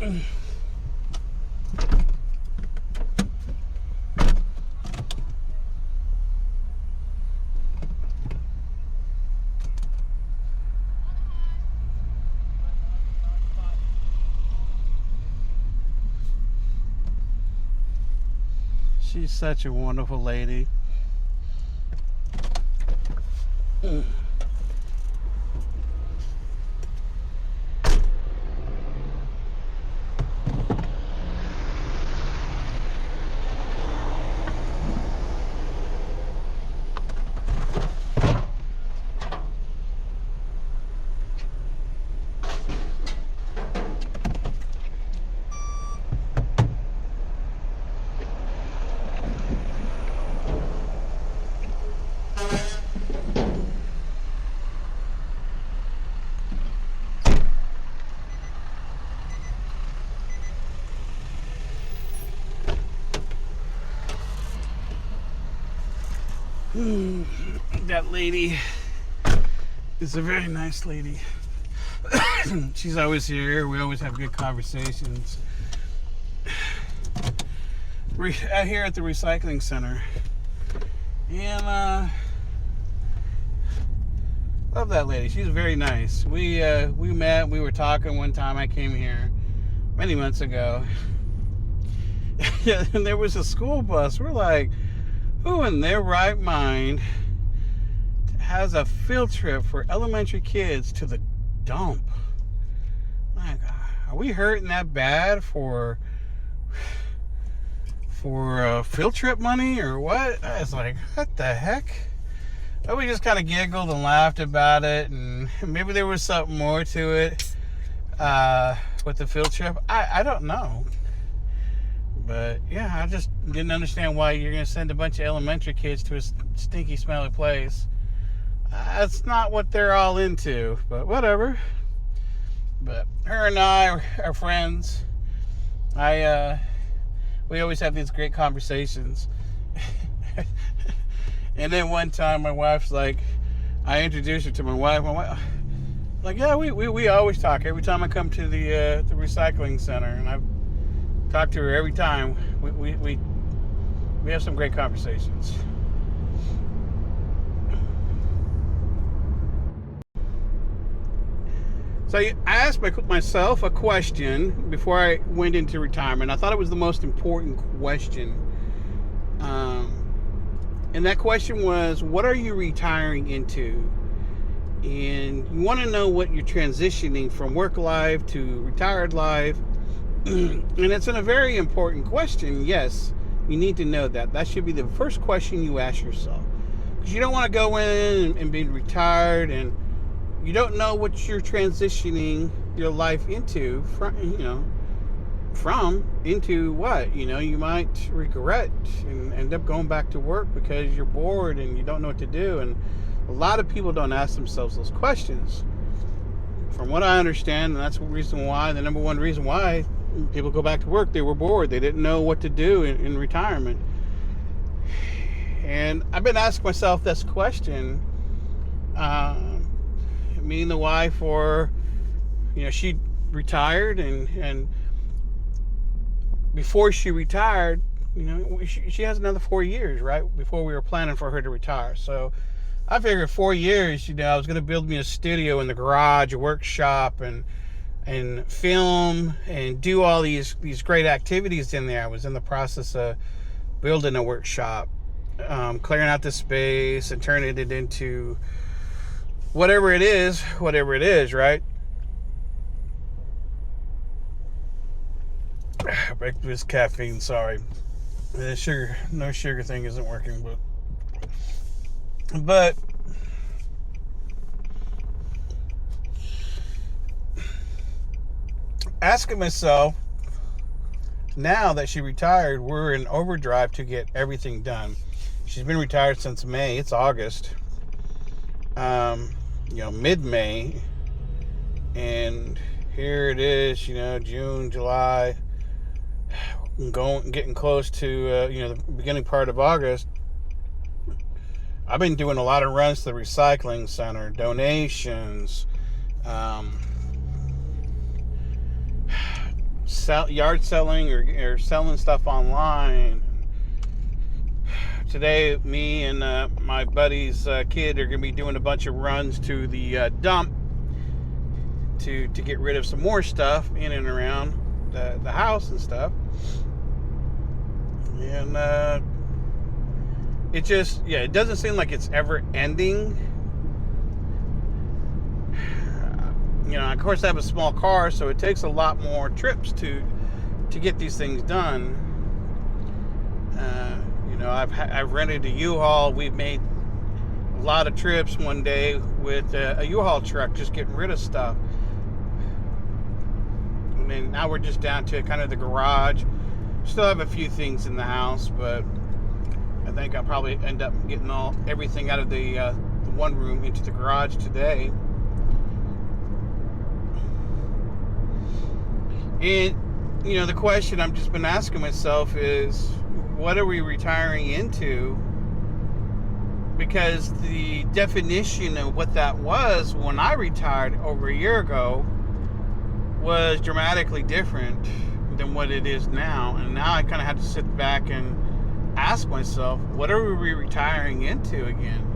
She's such a wonderful lady. That lady is a very nice lady. She's always here. We always have good conversations. We're here at the recycling center, and love that lady. She's very nice. We met. We were talking one time. I came here many months ago. Yeah, and there was a school bus. We're like, who in their right mind has a field trip for elementary kids to the dump? Like, are we hurting that bad for field trip money or what? I was like, what the heck? But we just kind of giggled and laughed about it, and maybe there was something more to it with the field trip. I don't know. But yeah, I just didn't understand why you're going to send a bunch of elementary kids to a stinky, smelly place. That's not what they're all into, but whatever. But her and I are friends. We always have these great conversations. And then one time my wife's like, I introduced her to my wife. Like, yeah, we always talk every time I come to the recycling center, and I've talked to her every time. We have some great conversations. So I asked myself a question before I went into retirement. I thought it was the most important question. And that question was, what are you retiring into? And you want to know what you're transitioning from work life to retired life. And it's a very important question. Yes, you need to know that. That should be the first question you ask yourself. Because you don't want to go in and be retired and you don't know what you're transitioning your life into into what? You might regret and end up going back to work because you're bored and you don't know what to do. And a lot of people don't ask themselves those questions. From what I understand, and that's the number one reason why people go back to work, they were bored. They didn't know what to do in retirement. And I've been asking myself this question. Me and the wife she retired, and before she retired, she has another 4 years, right? Before we were planning for her to retire. So I figured 4 years, I was going to build me a studio in the garage, a workshop, and film and do all these great activities in there. I was in the process of building a workshop, clearing out the space and turning it into whatever it is, right? Breakfast caffeine, sorry. The no sugar thing isn't working, but asking myself, now that she retired, we're in overdrive to get everything done. She's been retired since May. It's August. Mid-May. And here it is, June, July, getting close to, the beginning part of August. I've been doing a lot of runs to the recycling center, yard selling or selling stuff online. Today, me and my buddy's kid are going to be doing a bunch of runs to the dump to get rid of some more stuff in and around the house and stuff. And it just, it doesn't seem like it's ever ending. Of course I have a small car, so it takes a lot more trips to get these things done. I've rented a U-Haul. We've made a lot of trips one day with a U-Haul truck, just getting rid of stuff. And then now we're just down to kind of the garage. Still have a few things in the house, but I think I'll probably end up getting everything out of the one room into the garage today. And the question I've just been asking myself is, what are we retiring into? Because the definition of what that was when I retired over a year ago was dramatically different than what it is now. And now I kind of have to sit back and ask myself, what are we retiring into again?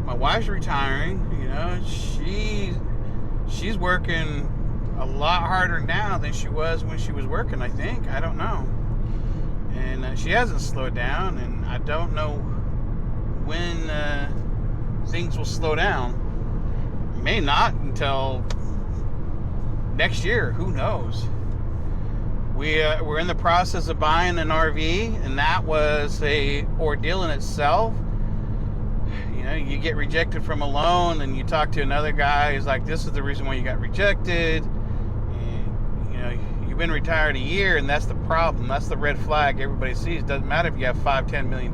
My wife's retiring. She's working a lot harder now than she was when she was working, I think. I don't know. And she hasn't slowed down, and I don't know when things will slow down. May not until next year. Who knows? We're in the process of buying an RV, and that was a ordeal in itself. You get rejected from a loan, and you talk to another guy who's like, this is the reason why you got rejected. You've been retired a year, and that's the problem. That's the red flag everybody sees. Doesn't matter if you have $5-10 million.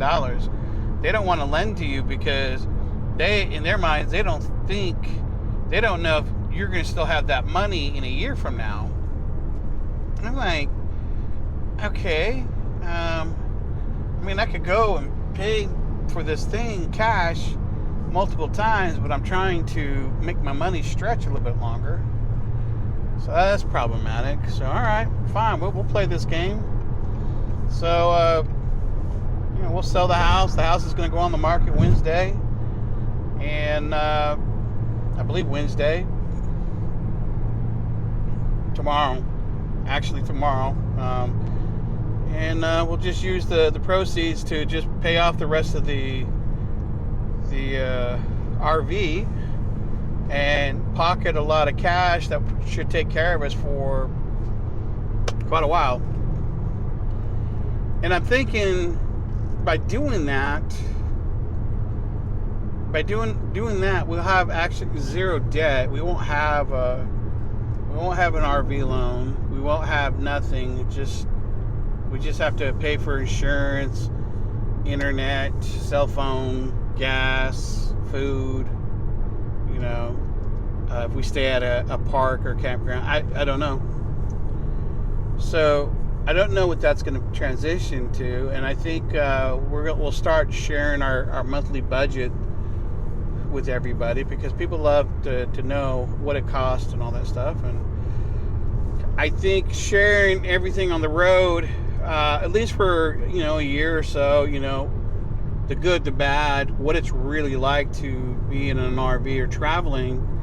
They don't want to lend to you because in their minds, they don't know if you're going to still have that money in a year from now. And I'm like, okay. I could go and pay for this thing cash multiple times, but I'm trying to make my money stretch a little bit longer. So that's problematic. So, all right, fine. We'll play this game. So, we'll sell the house. The house is going to go on the market Wednesday. And I believe Wednesday. Tomorrow. Actually, tomorrow. And we'll just use the proceeds to just pay off the rest of the RV and pocket a lot of cash that should take care of us for quite a while. And I'm thinking by doing that, we'll have actually zero debt. We won't have an RV loan. We won't have nothing. We just have to pay for insurance, internet, cell phone, gas, food. If we stay at a park or campground, I don't know. So I don't know what that's going to transition to, and I think we'll start sharing our monthly budget with everybody because people love to know what it costs and all that stuff. And I think sharing everything on the road, at least for a year or so, the good, the bad, what it's really like to be in an RV or traveling,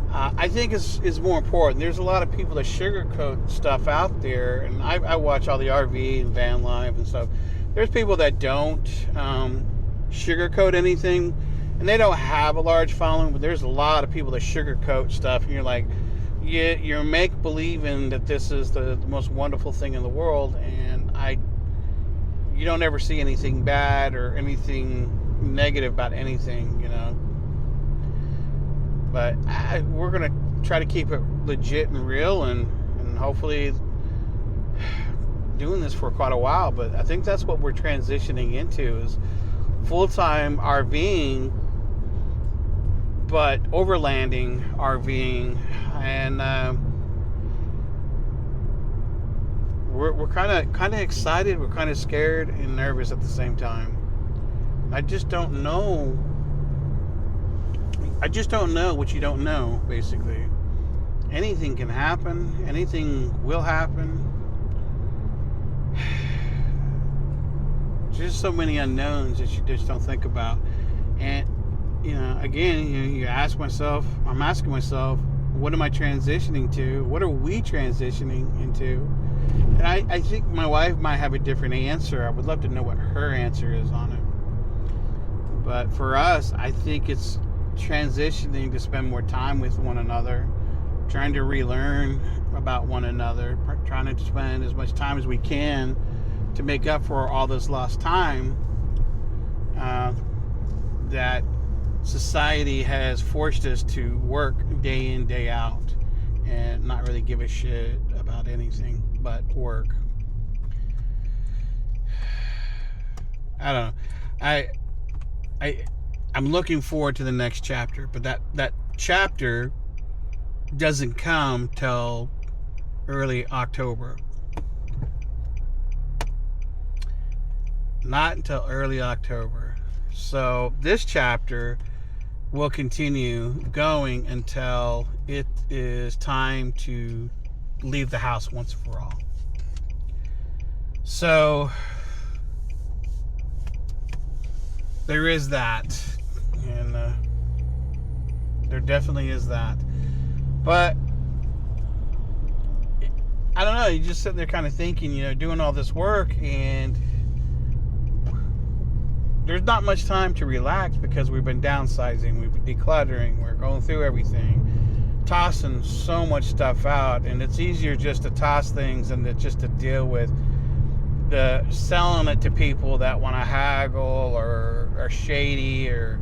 I think is more important. There's a lot of people that sugarcoat stuff out there, and I watch all the RV and van life and stuff. There's people that don't sugarcoat anything, and they don't have a large following, but there's a lot of people that sugarcoat stuff, and you're like, you're make-believing that this is the most wonderful thing in the world, and you don't ever see anything bad or anything negative about anything, But we're going to try to keep it legit and real and hopefully doing this for quite a while. But I think that's what we're transitioning into is full-time RVing, but overlanding RVing. And we're kind of excited. We're kind of scared and nervous at the same time. I just don't know what you don't know, basically. anything can happen. Anything will happen. There's just so many unknowns that you just don't think about. And, again, I'm asking myself, what am I transitioning to? What are we transitioning into? And I think my wife might have a different answer. I would love to know what her answer is on it. But for us, I think it's transitioning to spend more time with one another, trying to relearn about one another, trying to spend as much time as we can to make up for all this lost time that society has forced us to work day in, day out, and not really give a shit about anything but work. I don't know. I'm looking forward to the next chapter, but that chapter doesn't come till early October. Not until early October. So this chapter will continue going until it is time to leave the house once and for all. So there is that, and there definitely is that. But I don't know, you just sit there kind of thinking, doing all this work, and there's not much time to relax because we've been downsizing, we've been decluttering, we're going through everything, tossing so much stuff out, and it's easier just to toss things than just to deal with the selling it to people that want to haggle or are shady, or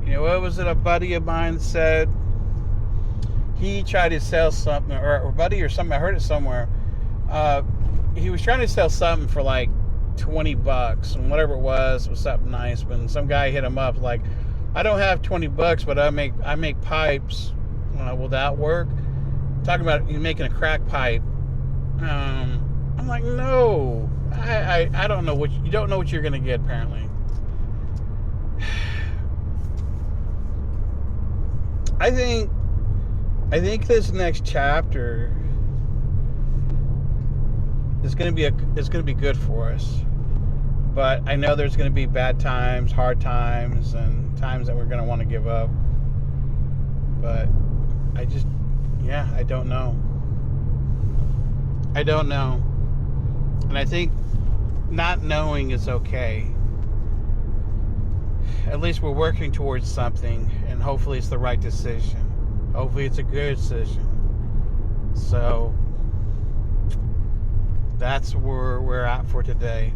what was it a buddy of mine said? He tried to sell something, or a buddy or something, I heard it somewhere. He was trying to sell something for like $20, and whatever it was something nice. But some guy hit him up like, I don't have $20, but I make pipes. Will that work? Talking about you making a crack pipe. I'm like, no, I don't know what you don't know what you're gonna get apparently. I think this next chapter is going to be good for us, but I know there's going to be bad times, hard times, and times that we're going to want to give up. But I don't know. And I think not knowing is okay. At least we're working towards something, and hopefully it's the right decision. Hopefully it's a good decision. So that's where we're at for today.